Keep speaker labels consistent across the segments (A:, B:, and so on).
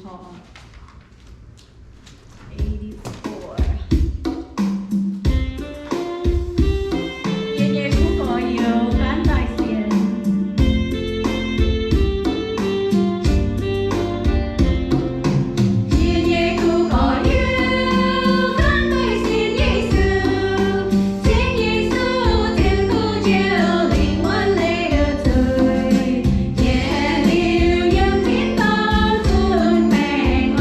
A: Paul. 84.夜夜苦果有甘在先。夜夜苦果有甘在先，耶稣，请耶稣天父救领我泪的罪，夜流영민保存平安。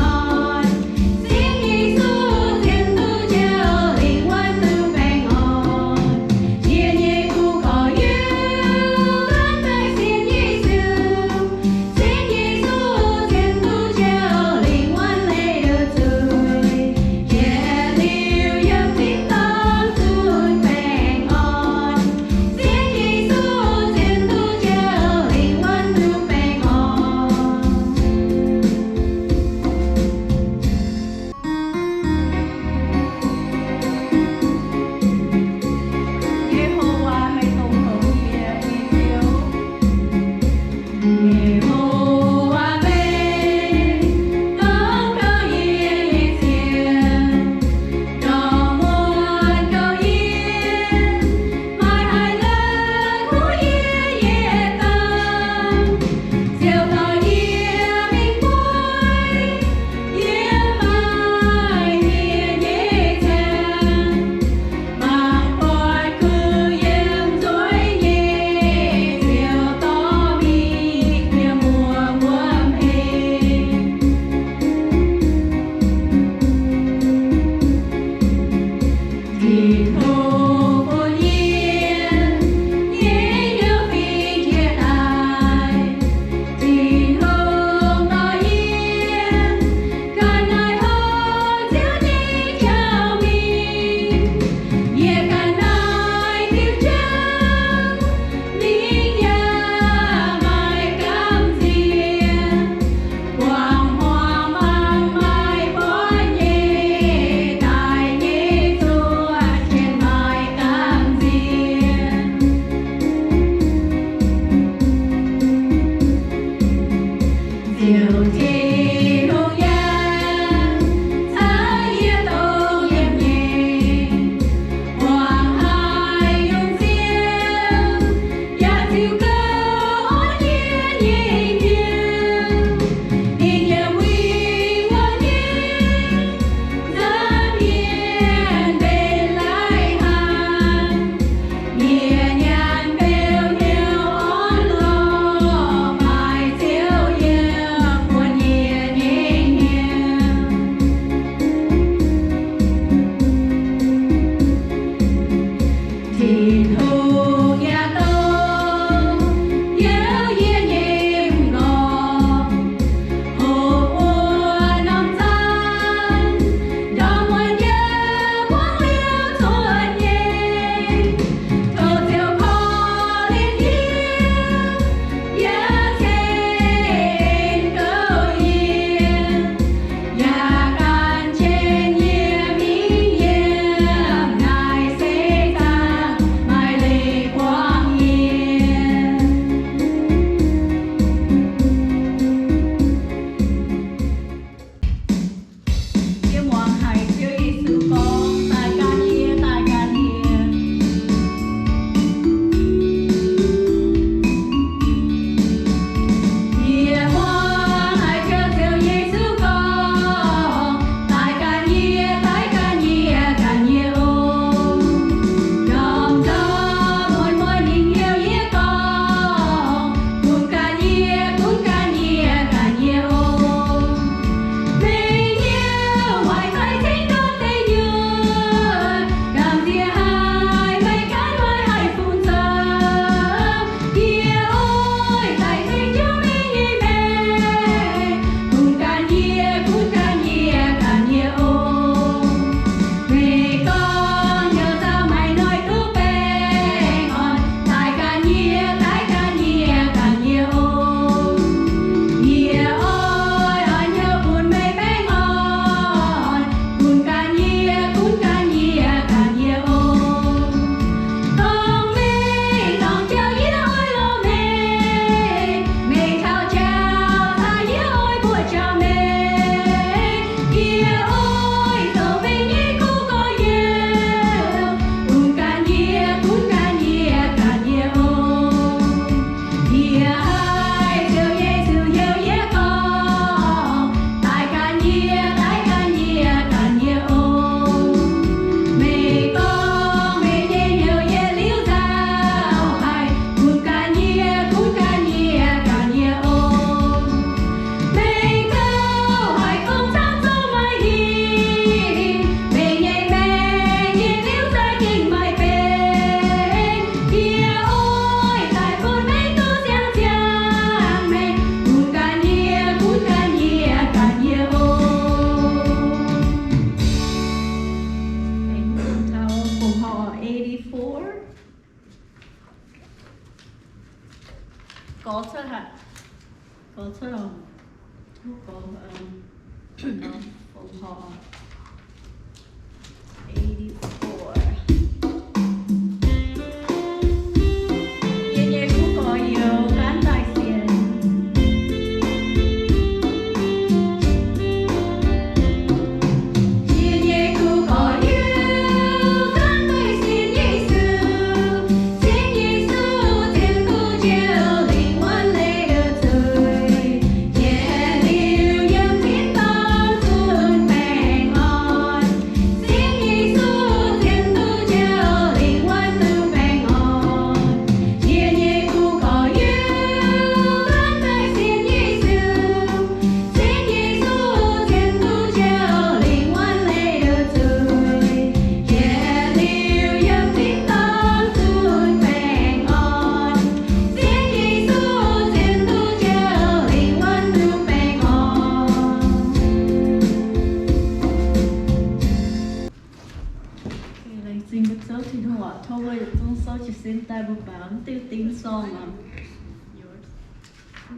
B: có sơ hạt có sơ lòng có phòng họ 84 爷爷不过有干在线
A: 爷爷不过有干在线耶稣见耶稣天父就领我泪的罪耶流阳天当尊平安见耶稣天父就領我到平安爺爺不過有干在線耶穌見耶穌天父就領我淚的罪耶流陽天當尊平安見耶穌天父就領我到平安
B: thì lấy xin được số thì họ thôi trong số chỉ xin tay một bản tiêu tin song mà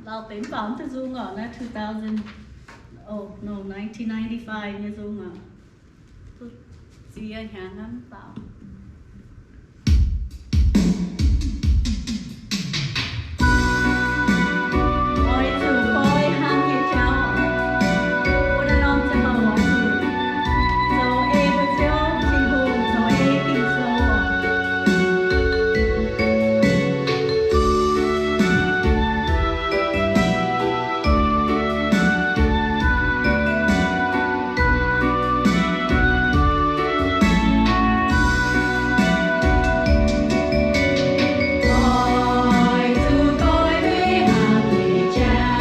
B: เราเป็นbảnที่dung ở na 2000 oh no 1995 như dung à gì anh hàng năm bảo ôi chủ tôi ham như cháu cô đã non cho mà hỏi chủ rồi em với cháu trình hồn rồi em kinh sâu
A: Ôi dù tôi với hàng người cha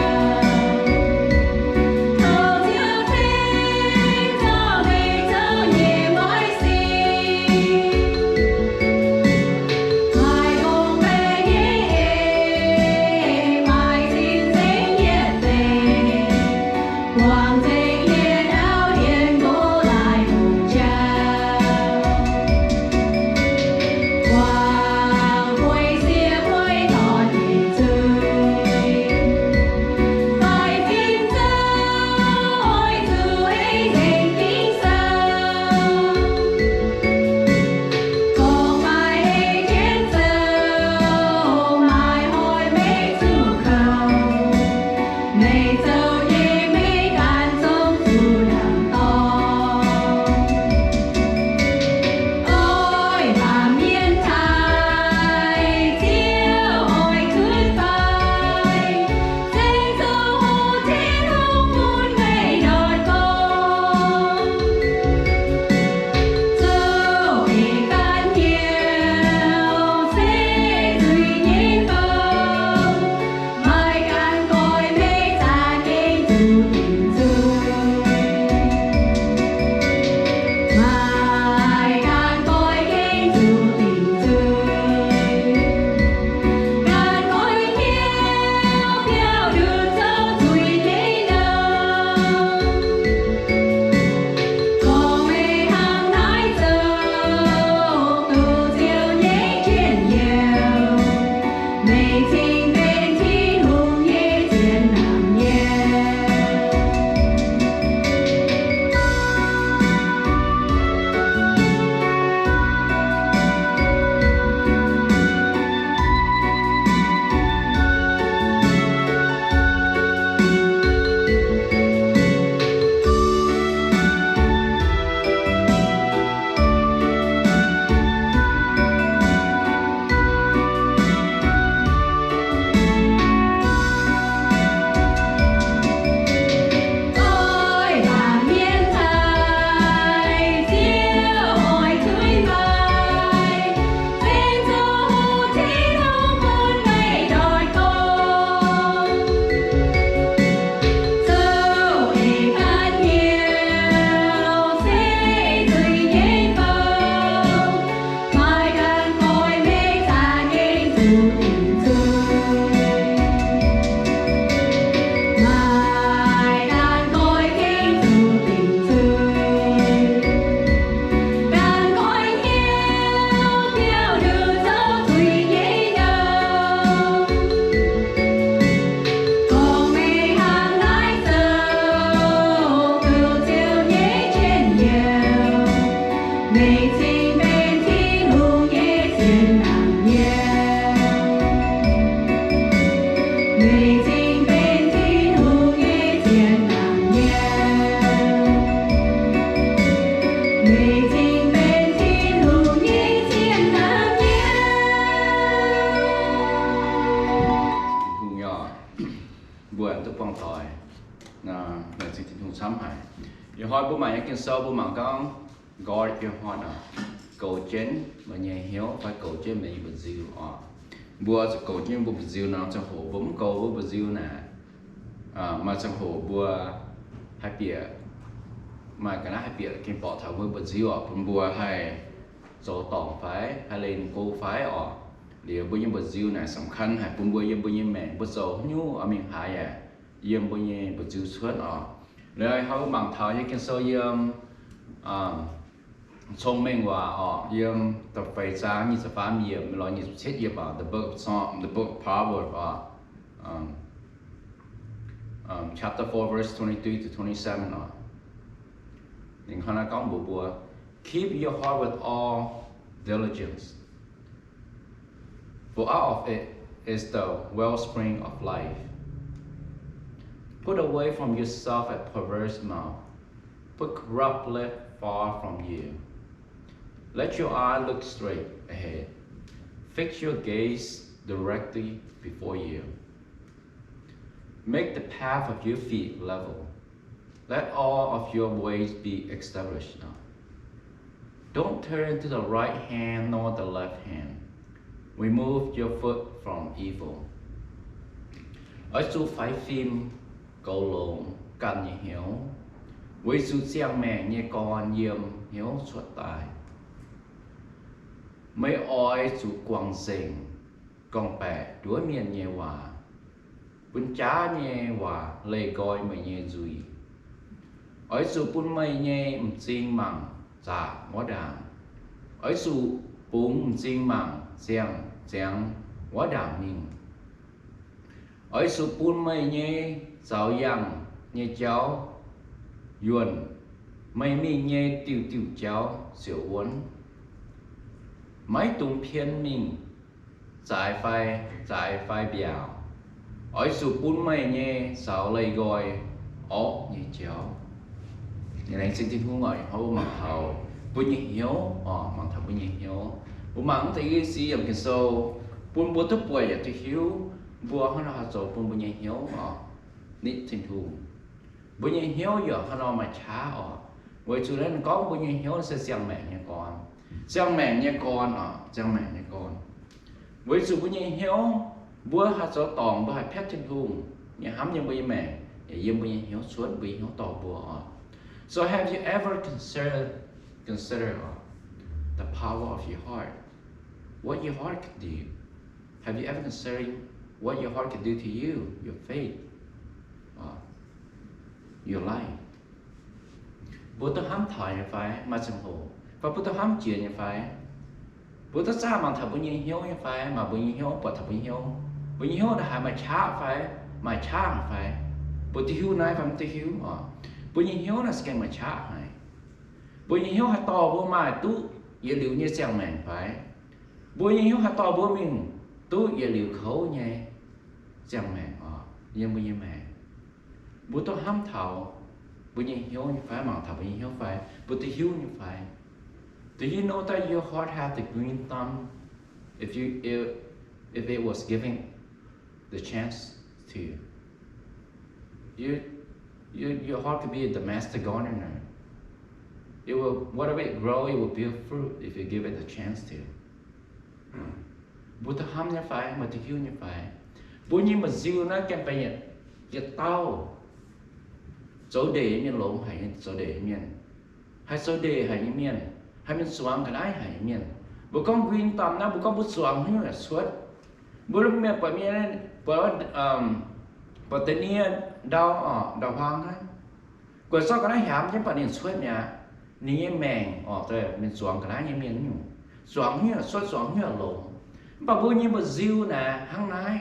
A: Thâu thiếu thiên cho về cho nhẹ mỏi xin Mai hồn về nhé mai xin dễ nhiệt về Quang dễ nhiệt áo hiền bố lại hùng cha Quang quay xia quay tỏ nhị chơi Phải tin dấu ôi dù ấy dành kính sâu Có mai ấy chén sâu mai hồi mấy dù khẩu Mấy dâu nhé mấy cả
C: sự tình huống sắm hải yêu hỏi bố mẹ những sâu bố mẹ con gọi yêu hỏi nào cầu trên mà nhà hiếu phải cầu trên mình bật diêu bùa cầu trên bùa bật diêu nào trong hồ bấm cầu bùa bật diêu nè mà trong hồ bùa hai bìa mà cái nào hai bìa cái bỏ thảo bùa bật diêu bùa bùa hay số tỏng phái hay lên cô phái để bùa những bật diêu này sầm khăn hay bùa những bùa những mẹ bùa dầu nhu ở miền Hải yếm bùa những bật diêu suốt rồi họ bằng thảo những cái số yếm thông minh và yếm tập phải ra như tập phá yếm rồi như chết yếm the book of Psalm, the book of Proverbs chapter 4 verse 23 to 27 những con có một bùa keep your heart with all diligence for out of it is the wellspring of life. Put away from yourself a perverse mouth, put corrupt lips far from you. Let your eye look straight ahead. Fix your gaze directly before you. Make the path of your feet level. Let all of your ways be established now. Don't turn to the right hand nor the left hand. Remove your foot from evil. Ở su phải phim cầu lộn cần như hiểu. Với su xiang mẹ như con yếm hiểu suốt tài. Mấy oi su quang sinh con bè đuối miền nhẹ hòa. Bún chá nhẹ hòa lê gọi mày nhẹ dùi. Ở su bún mây nhẹ mxinh măng dạ ngó đàn. Ở su bún mxinh măng xiang xiang ngó đàn mình. Ở su bún mây nhẹ giáo yang nhẹ cháu yuan. Mây mi nhẹ tiêu tiêu cháu xỉu uốn. Mấy tung phiên mình giải phai biểu. Ở su bún mây nhẹ giáo lây gọi ổ nhẹ cháu. Như này xin tin hướng gọi họ mặc thầu bún nhẹ hiếu mặc thầu bún nhẹ hiếu bún mặc thấy gì làm cái sâu bún bún thức bùi thì hiếu bùa họ nó sầu bún nhẹ hiếu nít tin thu bún nhẹ hiếu giờ họ nó mà chá với chú nên có bún nhẹ hiếu sẽ xem mẹ nha con xem mẹ nha con xem mẹ nha con với chú bún nhẹ hiếu bùa họ sầu tòng bùa họ phép tin thu nhà hám như bùi mẹ yếm bún nhẹ hiếu suốt bùi hiếu tò bùa. So have you ever considered the power of your heart? What your heart can do? Have you ever considered what your heart can do to you, your faith, your life? Bố tôi hám thải như phải mà chẳng hồ, và bố tôi hám chuyện như phải. Bố tôi xa mà thật bố nhiên hiếu như phải, mà bố nhiên hiếu bỏ thật bố nhiên hiếu. Bố nhiên hiếu là hãy mà chá phải, mà chá phải. Bố tôi hiếu này phải mà tôi hiếu. Bố nhiên hiếu là sẽ mà chá phải. Bố nhiên hiếu hãy tỏ bố mà tú dễ liệu như xem mẹn phải. Bố nhiên hiếu hãy tỏ bố mình tú dễ liệu khấu nhé xem mẹn nhưng bố nhiên mẹ. Bố tôi hám thảo bố nhiên hiếu như phải mà thảo bố nhiên hiếu phải. Bố tôi hiếu như phải. Do you know that your heart had the green thumb if it was given the chance to you? Your heart could be the master gardener. It will, whatever it grow, it will bear fruit if you give it a chance to. Bố ta hâm như phải, mà ta hiếu như phải. Bố như mà diêu nó kèm phải nhiệt tao. Số đề miền lộn hay số đề miền. Hay số đề hay miền. Hay miền xoắn cái đấy hay miền. Bố con green thumb nó bố con bút xoắn như là suốt. Bố lúc miền bởi miền bởi tên nhiên đau hoang đấy. Quả sao cái này hám chứ phải suốt nhà. Ní mèn mình xoắn cái này như miền nhủ. Xoắn như là suốt xoắn như là lộn. Bà bố như một diêu nè hăng nái.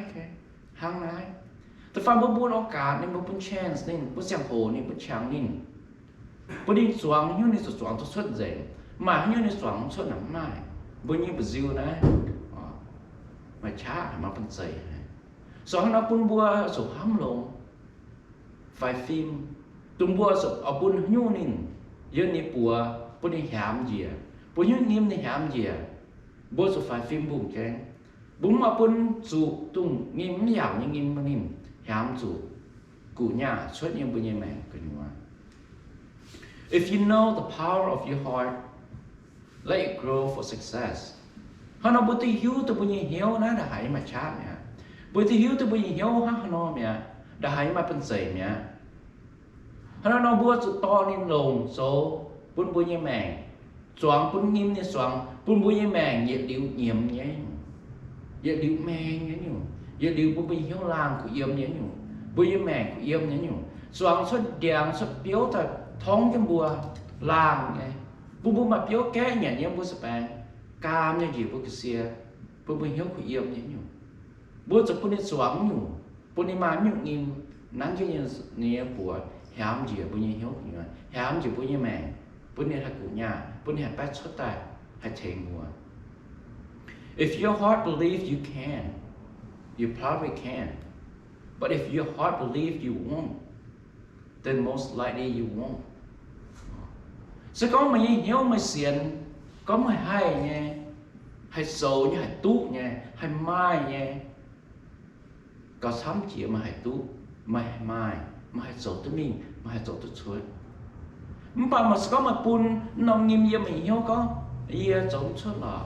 C: แต่ฟังบ่บุญโอกาสนี่บ่บุญ chance นี่บ่เสียงโหนี่บ่ช่างนี่บ่ดิ้งสวงอยู่นี่สวงตัวสุดเจ๋งมาอยู่นี่สวงสุดหนังไม้บ่ยิบ่ซิวนะมาช้ามาเป็นใจสองเราปุ่นบัวสุห้ำลงไฟฟิล์มตุ่มบัวสุเอาปุ่นอยู่นี่ยืนนี่ปัวปุ่นนี่หามเหยียปุ่นยืนนิ่มนี่หามเหยียบัวสุไฟฟิล์มบุ้งแจ้งบุ้งมาปุ่นสุตุ่มนิ่มหยาบนิ่มมานิ่มหามสุ cụ nhà xuất những bữa mẹ cái nhua. If you know the power of your heart, let it grow for success. Hắn nói bữa ti hiếu từ bữa hiếu nó đã hãy mà chát mẹ. Bữa ti hiếu từ bữa hiếu hắn nói mẹ đã hãy mà phân sẻ mẹ. Hắn nói bữa sự to nên lồng số bữa mẹ. Soạn bún nghiêm như soạn bún mẹ nhiệt điệu nhiệm nhé. Nhiệt điệu mẹ nhé nhủ. Nhiệt điệu bữa hiếu làng của yếm nhé nhủ. Bữa mẹ của yếm nhé nhủ. Soạn xuất đèn xuất biếu thật thông trong bùa làng nhé. Bữa mà biếu ké nhẹ nhé bữa sập bè. Cam như gì bữa cái xe. Bữa hiếu của yếm nhé nhủ. Bữa cho bữa soạn nhủ. Bữa mà nhủ nghiêm. Nắng cho như bùa hám gì bữa hiếu của nhủ. Hám gì bữa mẹ. Bữa này là cụ nhà, bữa này là bát xuất tài, hay thề mùa. If your heart believes you can, you probably can. But if your heart believes you won't, then most likely you won't. Sẽ có mấy hiếu mấy xiên, có mấy hay nha, hay sầu nha, hay tú nha, hay mai nha. Có sắm chỉ mà hay tú, mà hay mai, mà hay sầu tới mình, mà hay sầu tới chuối. Mà có mà pun nông nghiêm yếm mình hiếu có yếm giống cho là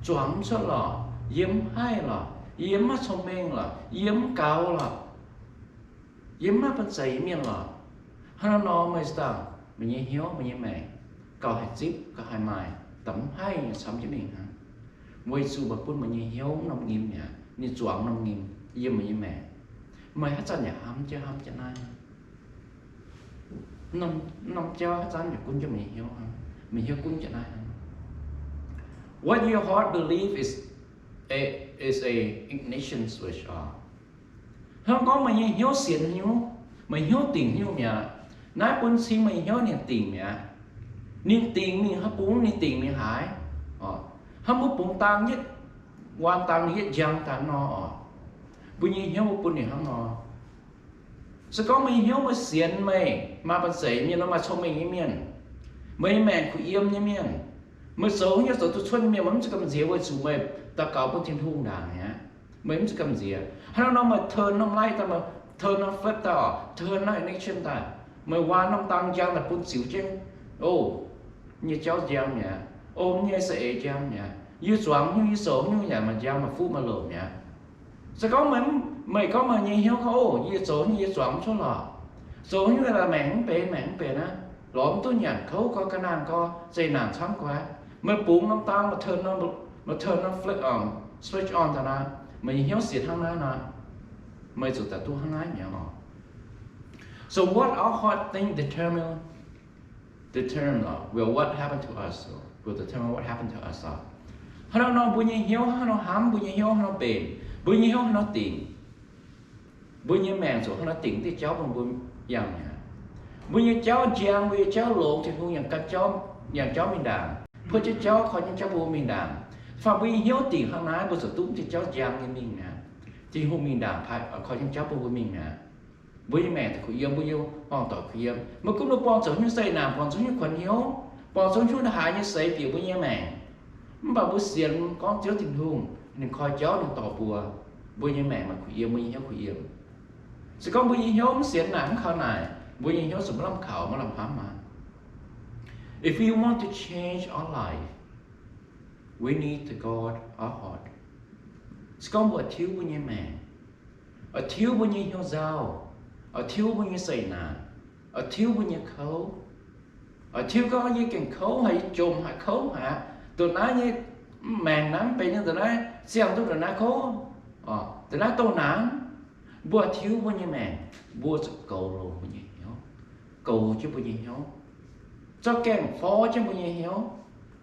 C: choáng cho là yếm hay là yếm mắt thông minh là yếm cao là yếm mắt bên giấy miền là hắn nó mới sao mình hiếu mình mẹ cầu hay zip cầu hay mài tấm hay sắm cho mình hả mỗi sự mà pun mình hiếu nông nghiêm nhỉ như choáng nông nghiêm yếm mình mẹ mày hát ra nhà hám cho này nông cho dân để cung cho mình hiểu cung cho này. What your heart believe is a ignition switch on. Không có mình hiểu xiên hiểu, mình hiểu tình hiểu nhà, nãy quân xin mình hiểu niềm tình nhà, niềm tình mình hấp bún niềm tình mình hái, hấp bún tăng nhất, quan tăng nhất giang tăng nó, bây giờ hiểu bún này hấp nó. Sẽ có mình hiểu mà xiên mày mà bạn sấy miền nó mà cho mình như miền mấy mẹ của yếm như miền mà xấu như số tôi xuân miền mà sẽ cầm gì với chủ mày ta cáo bên thiên thung đàng nhá mấy sẽ cầm gì hay nó mà turn nó lại ta mà turn nó flip ta turn nó ignition ta mà qua nó tăng giang là phun xỉu chứ ô như cháu giang nhá ôm như sợi giang nhá như xoắn như số như nhà mà giang mà phút mà lộn nhá sẽ có mày có mà nhìn hiểu không? Như số như xoắn số lọ, số như là mảng bể na, lõm tôi nhặt khấu có cái nàng có dây nàng sáng quá, mày búng nó tăng mà turn nó flick on, switch on ta na, mày hiểu xiết thằng na na, mày chủ ta tu thằng ấy nhỉ họ. So what our heart think determine will what happened to us, will determine what happened to us. Hắn nó bùi hiểu, hắn nó hám bùi hiểu, hắn nó bền. Bữa nhiêu nó tiền, bữa nhiêu mẹ rồi nó tiền thì cháu bằng bữa giang nhá, bữa nhiêu cháu giang bữa cháu lộn thì không nhận các cháu mình đàn, bữa cháu khỏi những cháu bố mình đàn, và bữa nhiêu tiền hàng nái bữa giờ tụm thì cháu giang như mình nè, thì không mình đàn phải khỏi những cháu bố mình nè, bữa nhiêu mẹ thì khuyên yếm bữa nhiêu bọn tỏi khuyên yếm, mà cũng nó bọn giống như xây làm bọn giống như quần hiếu, bọn giống như hại như xây kiểu bữa nhiêu mẹ, mà bữa xiên con cháu tình hùng. Nên coi cháu đừng tỏ bùa bùa như mẹ mà khủy yếm bùa như hiếu khủy yếm sẽ có bùa như hiếu nó xiên nản khao này bùa như hiếu sủng làm khảo mà làm hám mà. If we want to change our life, we need to guard our heart. Sẽ có bùa thiếu bùa như mẹ, ở thiếu bùa như hiếu dao, ở thiếu bùa như sầy nà, ở thiếu bùa như khấu, ở thiếu có như kèn khấu hay chôm hay khấu hả tụi nó như màng nắng bên như tụi nó xem tôi tụi nó khó tụi nó tô nắng bùa thiếu bùa như mẹ bùa sự cầu rồi bùa như hiếu cầu chứ bùa như hiếu cho kèm phó chứ bùa như hiếu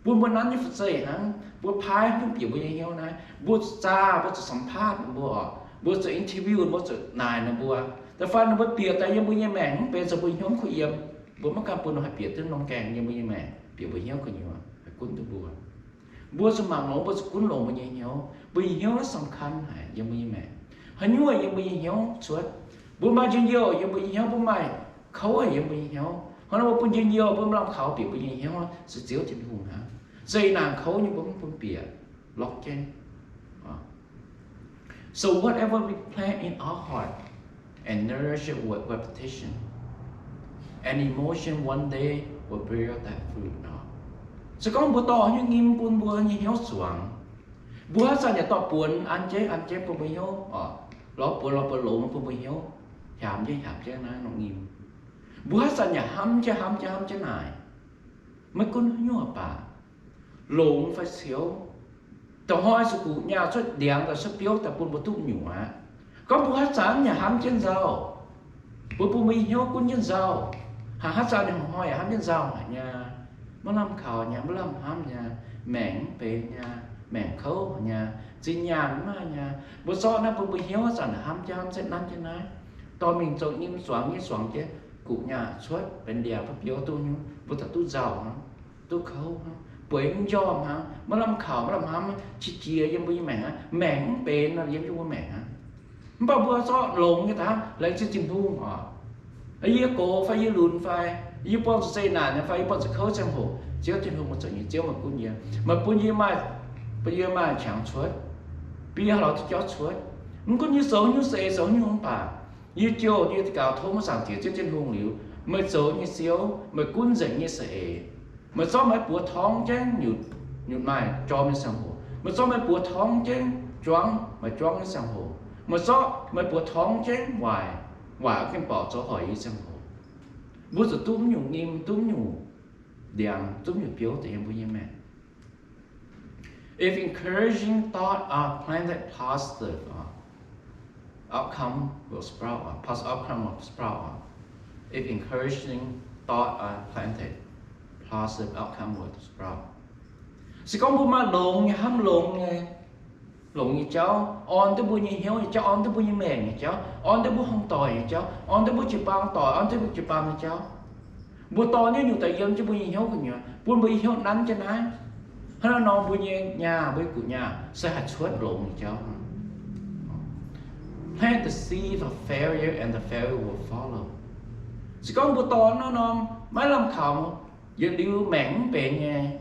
C: bùa nắng như phật dây hả bùa phái không kiểu bùa như hiếu này bùa xa bùa sựสัมภาษณ์bùa sự interview bùa sự nài nè bùaแต่ฟันบดเปียกแต่ยังบุญยังแม่งเป็นสบุญย้อมขุยเยี่ยมบุญมักการปุ่นหายเปียกตึ้งน้องแกงยังบุญยังแม่เปียกบุญเหี้ยวกันอยู่หายกุ้นตัวบัวสมัครหลงบัวสกุลหลงบุญเหี้ยวบุญเหี้ยวสำคัญหายยังบุญยังแม่หายยั่วยังบุญเหี้ยวสวดบุญมาจริงเยี่ยวยังบุญเหี้ยวบุญใหม่เขายังบุญเหี้ยวเขาเราบุญจริงเยี่ยวบุญลำเขาเปียกบุญเหี้ยวสุดเจียวจิ้มหุ่นฮะใจนางเขายังบุญเปียกล็อกเจนSo whatever we plant in our heart and nourish it with repetition. And emotion one day will bear that fruit now. Sẽ có bữa to như nghiêm buồn buồn như hiếu xuống. Bữa sao nhà to buồn ăn chế buồn buồn hiếu. Lo buồn lỗ mà buồn buồn hiếu. Hàm chế này nó nghiêm. Bữa sao nhà hâm chế này. Mấy con hiếu bà. Lỗ phải xíu. Tao hỏi sự cụ nhà xuất điện ta xuất biểu ta buồn buồn tụ nhủ á. Có bữa sáng nhà hâm trên rau. Buồn buồn hiếu cũng trên rau. Hát sao để hỏi hâm trên rau nhà. Mà làm khảo nhà, mà làm hâm nhà, mẹn về nhà, mẹn khấu nhà, chỉ nhà mà nhà. Bữa sau nó bữa hiếu sản hâm sẽ năn cho nó. Tôi mình trộn như xoắn chứ, cụ nhà suốt bên đèo pháp yếu tôi như, bữa ta tôi giàu hả, tôi khấu hả, bữa anh giòm hả, mà làm khảo mà làm hâm chỉ chia như bữa mẹ hả, mẹn về nó giống như mẹ hả. Mà bữa sau lộn cái ta lấy chiếc chim thu hả. Ấy cổ phải lùn phải. Yêu bọn sẽ nản phải yêu bọn sẽ khâu trong hồ chiếu trên hồ một trận như chiếu mà cũng nhiều mà cũng như mà chẳng chuột bây giờ nó cho chuột không có như xấu như không bà như chiều như cào thô mà sản thiệt chiếu trên hồ liu mà xấu như xíu mà cũng giận như sệ mà sao mấy bữaท้องchứ nhụt mày cho mình sang hồ mà sao mấy bữaท้องchứ choáng cái sang hồ mà sao mấy bữaท้องchứ hoài cái bỏ cho hỏi đi sang hồ. Bố giờ túm nhủ nghiêm, túm nhủ điện, túm nhủ biểu thì em vui như mẹ. If encouraging thought are planted positive, outcome will sprout. Positive outcome will sprout. If encouraging thought are planted, positive outcome will sprout. Sẽ có bố mà lộn như hâm lộn như cháu, on tới bố như hiếu như cháu, on tới bố như mẹ như cháu, on tới bố không tỏi như cháu, on tới bố chịu bao tỏi, on tới bố chịu bao như cháu. Bố tỏi nếu như tại dân chứ bố như hiếu của nhà, bố bố hiếu nắn cho nái. Nó nói bố như nhà, bố của nhà, sẽ hạt suốt lộn như cháu. Plant the seed of failure and the failure will follow. Chỉ có bố tỏi nó mấy làm khảo, dân điêu mẹn bề nhà.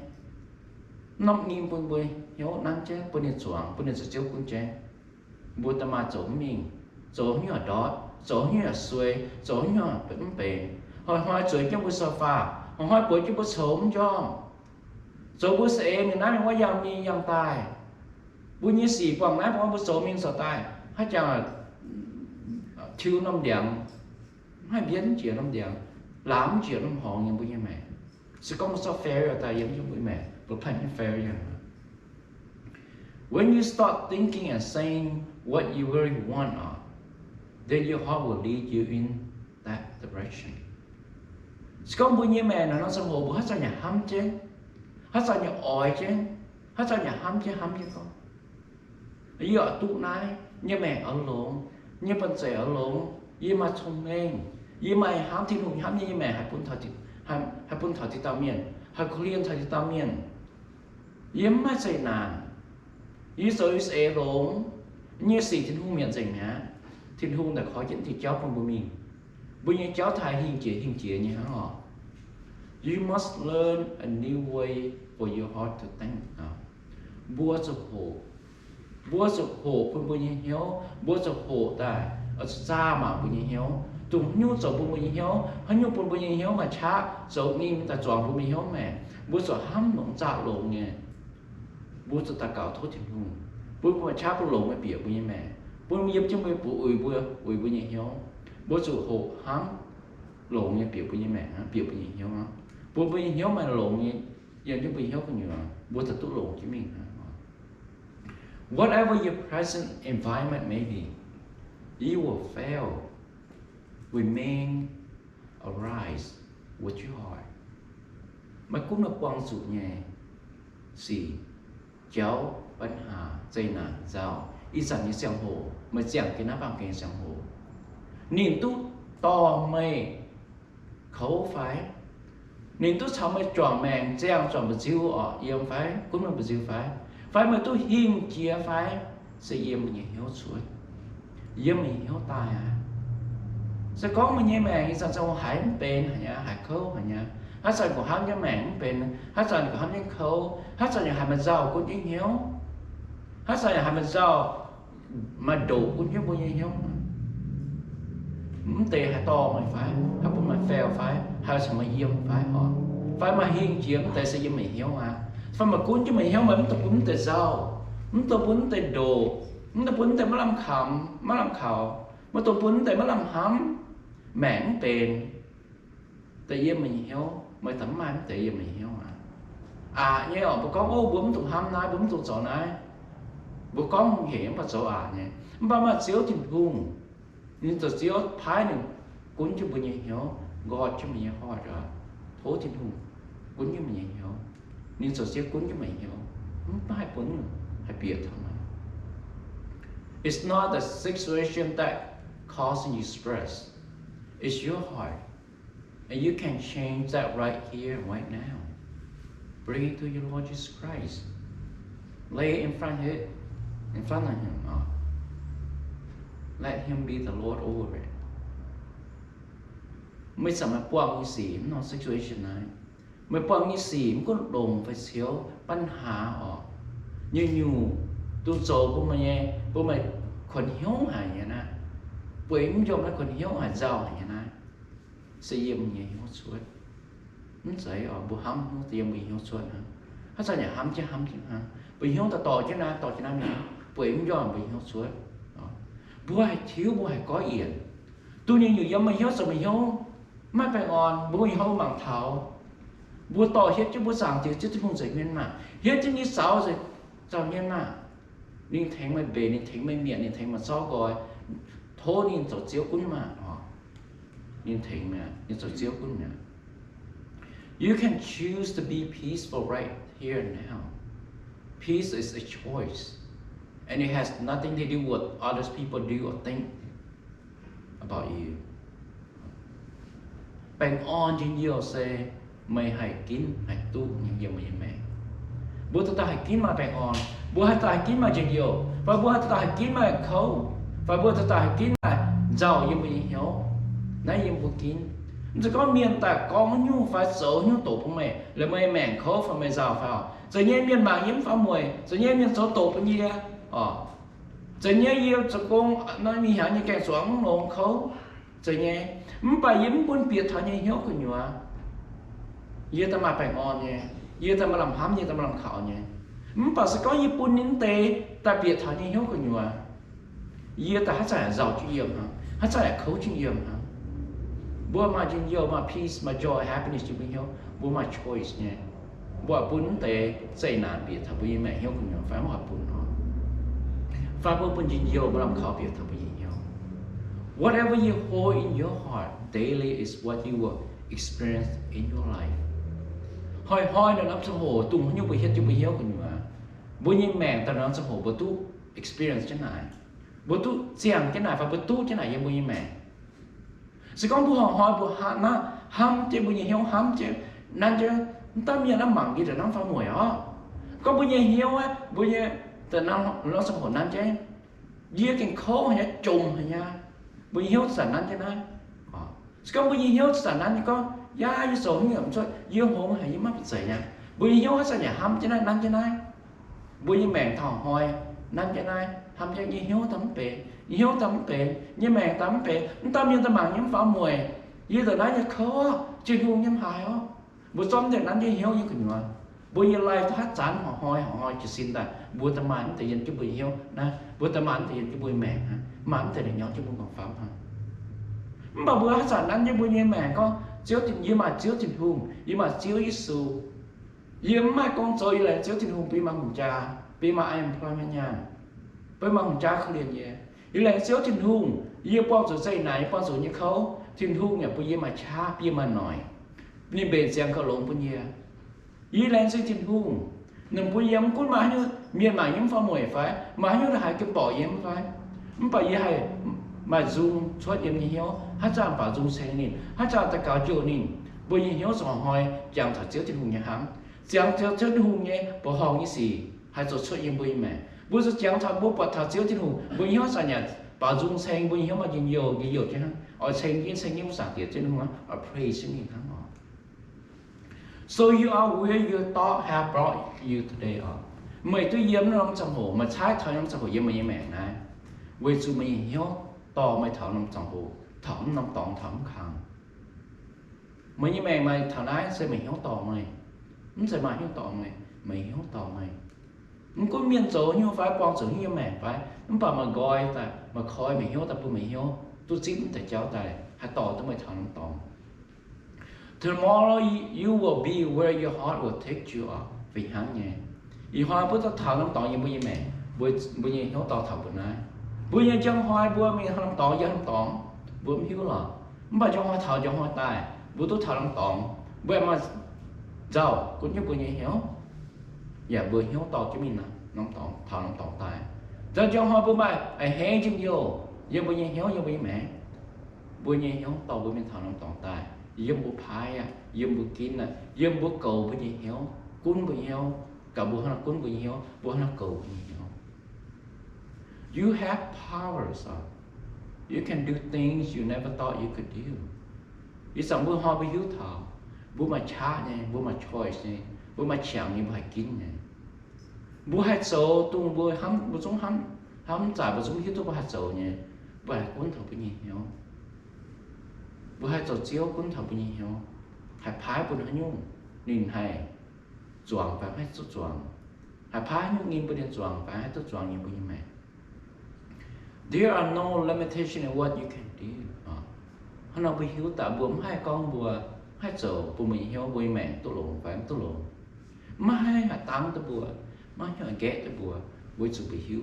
C: Nó nghiêm bố hiếu nắn chứ, bố nên xuống, bố nên sẽ chiếu cũng chứ. Bố ta mà chỗ mình, chỗ như ở đó, chỗ như ở xuôi, chỗ như ở vẫn bề. Hỏi chuối cho bố sofa, hỏi bố cho bố sớm cho. Chỗ bố sẽ em, nói mình qua dòng tài. Bố như xỉ quảng nói bố sớm mình sở tài. Hát chàng là thiếu năm điểm, hai biến chỉ năm điểm, lắm chỉ năm họ như bố như mẹ. Sẽ có một số failure tại giống như bố mẹ, bố phải những failure. When you start thinking and saying what you really want, then your heart will lead you in that direction. Có bữa như mẹ nó sang hồ bữa hát sao nhà hâm chứ, hát sao nhà ỏi chứ, hát sao nhà hâm chứ con. Ý ở tụ nái, như mẹ ở lộn, như bạn trẻ ở lộn, như mà thông minh, như mày hâm thì hùng hâm như mẹ hai bún thọ thì tao miền, hai cô liên thọ thì tao miền, như mà xây nàn. Ý sở sẽ lộn, như xì thiên hùng miệng dành hả, thiên hùng đã khó dẫn thì cháu con bố mình. Bây giờ cháu thầy hình chĩa như hả họ. You must learn a new way for your heart to think. Bố sụp hộ con bố như hiếu, bố sụp hộ tại ở xa mà bố như hiếu. Tùng nhu sụp bố như hiếu, hắn nhu bố như hiếu mà chá, sụp nghiêm ta chọn bố như hiếu mẹ. Bố sụp hâm nóng dạ lộ nghe. Bố sụp ta cào thốt thiên hùng. Bố mà chá bố lộ mẹ bịa bố như mẹ. Bố miếp chứ bố ui bố như hiếu. Bố chủ hộ hám lộn như biểu như mẹ biểu như hiếu á bố như hiếu mà lộn như giờ chúng bị hiếu có nhiều bố thật tốt lộn chứ mình whatever your present environment may be you will fail remain arise with your heart mà cũng là quan sự nhẹ xì cháu vấn hà dây nản rào ý sản như xeo hồ mà chẳng cái nắp bằng cái xeo hồ niềm tu to mây khấu phái niềm tu sao mày chọn mèn giang chọn bờ diêu ở yếm phái cũng là bờ diêu phái mà tu hiên chia phái sẽ yếm mình hiếu suối yếm mình hiếu tài sẽ có mình như mèn như sao hải bên hải khấu hát sao của hắn như mèn bên hát sao của hắn như khấu hát sao như hải mà giàu cũng như hiếu hát sao như hải mà giàu mà đủ cũng như bao nhiêu hiếu tê hay to mày phải hay bún mày phèo phải hay sao mày yếm phải họ phải mà hiên chiếm tê sẽ yếm mày hiếu à phải mà cuốn cho mày hiếu mà tập bún tê rau tập bún tê đồ tập bún tê má làm khẩm má làm khảo mà tập bún tê má làm hắm mảng tiền tê yếm mày hiếu mày tắm mai tê yếm mày hiếu à nhớ ở con ô bún tụng hăm nái bún tụng sọ nái bố con hiểm và sọ nhé mà xíu thì hùng nhưng từ xíu phái này cuốn cho mình hiểu gọi cho mình hỏi rồi thố thiên hùng cuốn cho mình hiểu nhưng từ xíu cuốn cho mình hiểu không phải cuốn hay biệt thôi mà it's not the situation that causing you stress it's your heart and you can change that right here right now bring it to your Lord Jesus Christ lay it in front of him let him be the Lord over it ไม่สามารถป้องมีสีมนอน situation นั้นไม่ป้องมีสีมก็ลงไปเสียวปัญหาออกอยู่ตัวโจพวกมันเนี่ยพวกมันคนเหี้ยวหายอย่างนั้นป่วยมันยอมแล้วคนเหี้ยวหายเจ้าอย่างนั้นเสียมเนี่ยเหี้ยวสวยมันใส่ออกบุห้ำเตรียมมีเหี้ยวสวยฮะถ้าใส่เนี่ยห้ำจะห้ำจริงฮะไปเหี้ยวต่อจะนะต่อจะนะมีป่วยมันยอมไปเหี้ยวสวยบัวให้thiếuบัวให้có yên tôi nhìn nhiều dâm mà hiếu sợ mà hiếu mai phải ngon bố hiếu bằng thảo bố tỏ hết chứ bố sàng chứ không dậy nguyên mà hết chứ như sáu rồi sao nhiên mà nên thánh mà bề nên thánh mà miệng nên thánh mà so gọi thô nên tổ chiếu cún mà nên thánh mà nên tổ chiếu cún mà you can choose to be peaceful right here and now peace is a choice and it has nothing to do with what other people do or think about you. Bang on trên nhiều xe mày hãy kín hãy tu những gì mày bữa ta hãy kín mà bang on bữa ta hãy kín mà trên nhiều và bữa ta hãy kín mà khâu và bữa ta hãy kín mà giàu như mày hiểu nãy như bữa kínจะcó miền ta có nhu phải số nhu tổ của mày là mày mảng khâu và mày giàu phải rồi nhé miền bảng yếm phá mùi rồi nhé miền số tổ của gì rồi nhé yêu cho con nói mi hả như kẹt xuống nông khâu rồi nhé bà yếm buôn biệt thà nhé nhớ của nhua yêu ta mà phải ngon nhé yêu ta mà làm hám yêu ta mà làm khảo nhé bà sẽ có yêu buôn nín tê ta biệt thà nhé nhớ của nhua yêu ta hát giải giàu chữ yếm hả hát giải khấu chữ yếm hả bữa mà chữ yêu mà peace mà joy happiness chữ yếm bữa mà choice nhé bữa buôn tê dây nàn biệt thà bữa yếm mẹ nhớ của nhua phải mà buôn và bữa buôn chữ yêu mà làm khảo biệt thà bữa yếm whatever you hold in your heart daily is what you will experience in your life. Hoi nó nắm trong hồ tung như bữa hết chứ bữa hiếu của nhua. Bữa như mẹ ta nắm trong hồ bữa tu experience thế này, bữa tu giảng thế này và bữa tu thế này như bữa như mẹ. Sự con bữa hỏi bữa na ham chứ bữa như hiếu ham chứ, nên chứ tâm như nó mặn gì rồi nó pha mùi đó. Có bữa như hiếu á, bữa như ta nắm nó trong hồ nên chứ, dưới cái khố hay trùng hay nha. Bữa hiếu sản năng thế này, còn bữa hiếu sản năng thì có giá như số như vậy, dương hồn hay như mắt sợi nha. Bữa hiếu hết sao nhà ham thế này năng thế này, bữa như mẹ thò hoi năng thế này, ham cho như hiếu tắm bể, như mẹ tắm bể, tâm như ta mang những pháo mùi, như từ nãy như khó, chưa hung những hài đó. Bữa xong thì năng như hiếu như cái nhua, bữa như lai thoát chán họ hoi chỉ xin ta, bữa ta mang thì dân cho bữa hiếu, nè, bữa ta mang thì dân cho bữa mẹ mà thì để nhỏ cho bữa còn pháp ha. Mà bữa hát sản ăn như bữa như mẹ con chiếu tình như mà chiếu tình hùng, như mà chiếu Giêsu, như mà con chơi là chiếu tình hùng bị mà hùng cha, bị mà em coi mà nhà, bị mà hùng cha không liền gì, như là chiếu tình hùng, như bao giờ dây này bao giờ như khâu, tình hùng nhà bữa như mà cha, bữa mà nói, như bền xem khâu lồng bữa như là chiếu tình hùng, nằm bữa như cũng mà như miền mà những pha mùi phải, mà như là hai cái bỏ yếm phải. Bởi vì hay mà dùng suốt yếm như hiếu hát chàng bảo dùng xe nín hát chàng ta cáo chỗ nín bởi vì hiếu sẵn hỏi chẳng thật chiếu trên hùng nhà hám chẳng chiếu trên hùng nhé bỏ hò như gì hay cho suốt yếm bởi mẹ bởi vì chẳng thật bố bỏ thật chiếu trên hùng bởi hiếu sẵn nhà bảo dùng xe bởi hiếu mà nhiều chứ hả ở xe như sản tiết trên hùng ở praise như hả so you are where your thought have brought you today up mày tôi yếm nó trong hồ mà trái thời trong hồ yếm mà như mẹ này với chú mình hiếu to mày thảo nông trong hồ thẩm nông tọn thẩm khăn mấy như mày thằng ấy sẽ mày hiếu tỏ mày nó sẽ mày hiếu tỏ mày hiếu tỏ mày nó có miền chỗ như phải quan trọng như mày phải nó bảo mà gọi ta mà khơi mày hiếu ta bữa mày hiếu tôi xin tại cháu ta hãy tỏ tới mày thằng nông tọn tomorrow you will be where your heart will take you up vì hắn nhé vì hoa bữa tao thằng nông tọn như bây giờ mẹ bữa như hiếu tỏ thằng bữa nay bữa như trong hoa bữa mình nông tọn giờ nông tọn bữa mình hiếu là mà trong hoa thảo trong hoa tai bữa tôi thảo nông tọn bữa mà giàu cũng như bữa như hiếu dạ bữa hiếu tỏ cho mình là nông tọn thảo nông tọn tai giờ trong hoa bữa mai ai hé chim vô giờ bữa như hiếu giờ bữa mẹ bữa như hiếu tỏ bữa mình thảo nông tọn tai giờ bữa phai à giờ bữa kín à giờ bữa cầu bữa như hiếu cún bữa hiếu cả bữa nó cún bữa như hiếu bữa nó cầu bữa như hiếu. You have powers. You can do things you never thought you could do. Ý rằng bữa hoa bữa hiếu thảo, bữa mà cha nha, bữa mà choice nha, bữa mà chàng như bữa hay kín nha. Bữa hay sầu tung bữa hắm, bữa giống hắm giải bữa giống hiếu tôi bữa hay sầu nha, bữa hay cuốn thảo bữa như hiếu. Bữa hay sầu chiếu cuốn thảo bữa như hiếu, hay phái bữa hay nhung, nhìn hay choàng phải hay tốt choàng, hay phái nhung nhìn bữa đen choàng phải hay tốt choàng như bữa như mẹ. There are no limitation in what you can do. Hắn nói hiếu tạ bùa hai con bùa hai giờ bùa mình hiếu bùa mẹ tôi lộn phải tôi lộn mà hai hạt tăng tôi bùa mà hai ghét tôi bùa bùa sự bị hiếu.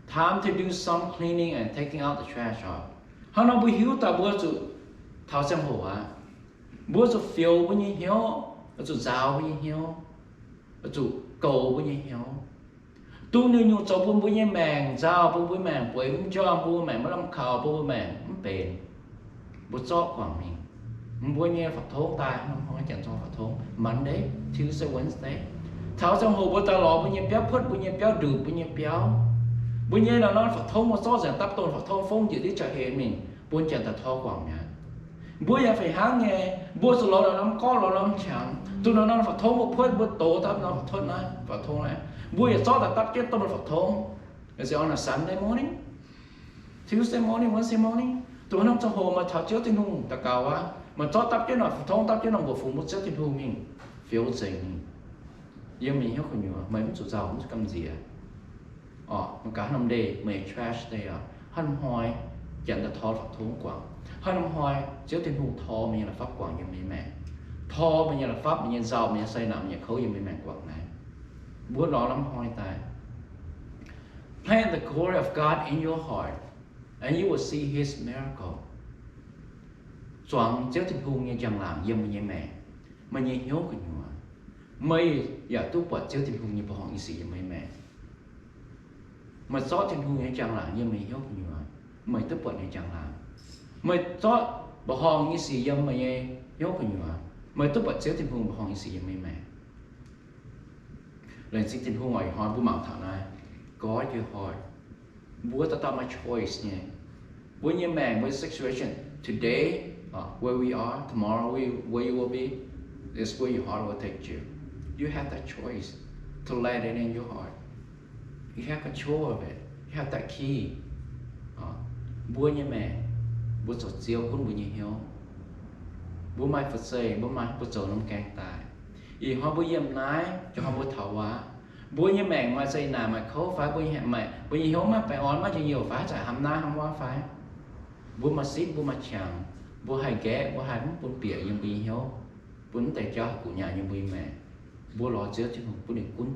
C: Time to do some cleaning and taking out the trash off. Hắn nói bùa hiếu tạ bùa sự tháo xem hồ à bùa sự phiêu bùa như hiếu bùa sự rào bùa như hiếu bùa sự cầu bùa như hiếu. Tu như nhung cho bún bún nhẹ mèn, dao bún bún mèn, bún bún cho bún mèn, mất lâm khảo bún mèn, mất bền, bún chó quảng mình, bún nhẹ Phật thốn tai, không có chẳng cho Phật thốn, Monday, Tuesday, Wednesday, tháo trong hồ bún ta lò bún nhẹ béo phất, bún nhẹ béo được, bún nhẹ là nó Phật thốn một số dạng tấp tôn Phật thốn phong dự đi trả hệ mình, bún chẳng ta thọ quảng nhá, bún nhẹ phải háng nghe, bún số lò là nó có lò nó chẳng, tu nó Phật thốn một phất, bún tổ tấp nó Phật thốn này, Phật thốn này. Buổi sáng ta tập chết tôi Phật thốn. Is it on a Sunday morning, Tuesday morning, Wednesday morning? Tụi nó trong hồ mà thảo chết thì nung ta cao á. Mà cho tập chết nó Phật thốn tập chết nó của phụ một chết thì nung mình phiếu trình. Giờ mình hiểu không nhiều. Mấy mình chủ giàu không cầm gì à? Mà cả năm đây mấy trash đây à. Hắn hỏi chẳng là thọ Phật thốn quảng. Hắn hỏi chết thì nung thọ mình là pháp quảng như mấy mẹ. Thọ mình là pháp mình giàu mình xây nằm mình khấu như mấy mẹ quảng này. Bữa đó lắm hỏi ta. Plant the glory of God in your heart and you will see His miracle. Chọn giáo tình hùng như chẳng làm dâm như mẹ mà như hiếu của nhau. Mày giả tu bật giáo tình hùng như bỏ hỏng như sĩ mày mẹ. Mà gió tình hùng như chẳng làm như mày hiếu của nhau. Mày tu bật như chẳng làm. Mày gió bỏ hỏng như sĩ dâm mày hiếu của nhau. Mày tu bật giáo tình hùng bỏ hỏng như sĩ mày mẹ. Lên sinh tình huống ngoài hỏi bố mạng thảo này có your heart bố ta tạo my choice nhé bố như mẹ với situation today where we are tomorrow where you will be is where your heart will take you. You have that choice to let it in your heart. You have control of it. You have that key. Bố như mẹ bố sổ chiếu cũng bố như hiếu bố mai Phật xây bố mai bố sổ nông càng tài ý hoa bố yếm nái cho hoa bố thảo hóa bố như mẹ mà xây nào mà khấu phá bố như mẹ bố như hiếu mà phải ón mà cho nhiều phá trả hàm na hàm hoa phá bố mà xít bố mà chẳng bố hay ghé bố hay bố bịa như bố hiếu bố tay cho của nhà như bố mẹ bố lo chứa chứ không bố định cuốn